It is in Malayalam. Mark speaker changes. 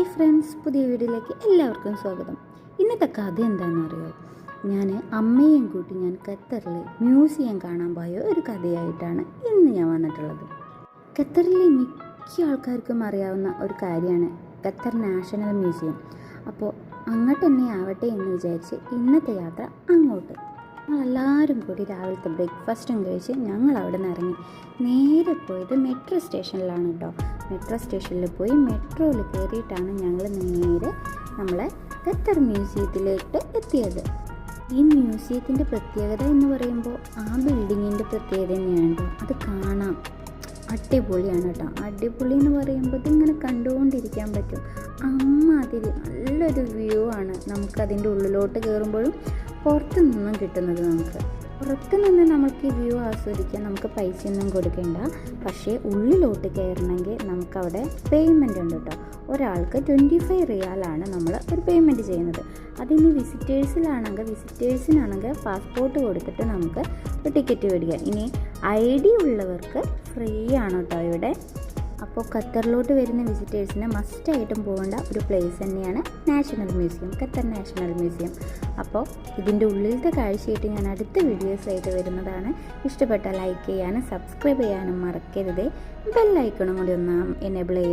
Speaker 1: ഹായ് ഫ്രണ്ട്സ്, പുതിയ വീഡിയോയിലേക്ക് എല്ലാവർക്കും സ്വാഗതം. ഇന്നത്തെ കഥ എന്താണെന്നറിയോ? ഞാൻ അമ്മയെയും കൂട്ടി ഖത്തറിൽ മ്യൂസിയം കാണാൻ പോയ ഒരു കഥയായിട്ടാണ് ഇന്ന് ഞാൻ വന്നിട്ടുള്ളത്. ഖത്തറിലെ മിക്ക ആൾക്കാർക്കും അറിയാവുന്ന ഒരു കാര്യമാണ് ഖത്തർ നാഷണൽ മ്യൂസിയം. അപ്പോൾ അങ്ങോട്ട് തന്നെ ആവട്ടെ എന്ന് വിചാരിച്ച് ഇന്നത്തെ യാത്ര അങ്ങോട്ട്. ഞങ്ങളെല്ലാവരും കൂടി രാവിലത്തെ ബ്രേക്ക്ഫാസ്റ്റും കഴിച്ച് ഞങ്ങൾ അവിടെ നിന്ന് ഇറങ്ങി. നേരെ പോയത് മെട്രോ സ്റ്റേഷനിലാണ് കേട്ടോ. മെട്രോ സ്റ്റേഷനിൽ പോയി മെട്രോയിൽ കയറിയിട്ടാണ് ഞങ്ങൾ നേരെ നമ്മളെ ഖത്തർ മ്യൂസിയത്തിലേക്ക് എത്തിയത്. ഈ മ്യൂസിയത്തിൻ്റെ പ്രത്യേകത എന്ന് പറയുമ്പോൾ ആ ബിൽഡിങ്ങിൻ്റെ പ്രത്യേകത തന്നെയാണ് കേട്ടോ. അത് കാണാം, അടിപൊളിയാണ് കേട്ടോ. അടിപൊളി എന്ന് പറയുമ്പോൾ ഇതിങ്ങനെ കണ്ടുകൊണ്ടിരിക്കാൻ പറ്റും. അമ്മാതിരി നല്ലൊരു വ്യൂ ആണ് നമുക്കതിൻ്റെ ഉള്ളിലോട്ട് കയറുമ്പോഴും പുറത്തു നിന്നും കിട്ടുന്നത്. പുറത്തു നിന്ന് നമുക്ക് ഈ വ്യൂ ആസ്വദിക്കാൻ നമുക്ക് പൈസയൊന്നും കൊടുക്കേണ്ട. പക്ഷേ ഉള്ളിലോട്ട് കയറണമെങ്കിൽ നമുക്കവിടെ പേയ്മെൻ്റ് ഉണ്ട് കേട്ടോ. ഒരാൾക്ക് 25 റിയാലാണ് നമ്മൾ ഒരു പേയ്മെൻറ്റ് ചെയ്യുന്നത്. അതിന് വിസിറ്റേഴ്സിനാണെങ്കിൽ പാസ്പോർട്ട് കൊടുത്തിട്ട് നമുക്ക് ഒരു ടിക്കറ്റ് മേടിക്കാം. ഇനി ID ഉള്ളവർക്ക് ഫ്രീ ആണ് കേട്ടോ ഇവിടെ. അപ്പോൾ ഖത്തറിലോട്ട് വരുന്ന വിസിറ്റേഴ്സിന് മസ്റ്റായിട്ടും പോകേണ്ട ഒരു പ്ലേസ് തന്നെയാണ് national museum, Qatar national museum. അപ്പോൾ ഇതിൻ്റെ ഉള്ളിലത്തെ കാഴ്ചയായിട്ട് ഞാൻ അടുത്ത വീഡിയോസായിട്ട് വരുന്നതാണ്. ഇഷ്ടപ്പെട്ടാൽ ലൈക്ക് ചെയ്യാനും സബ്സ്ക്രൈബ് ചെയ്യാനും മറക്കരുത്. ബെല്ലൈക്കണും കൂടി ഒന്ന് എനേബിൾ ചെയ്യുക.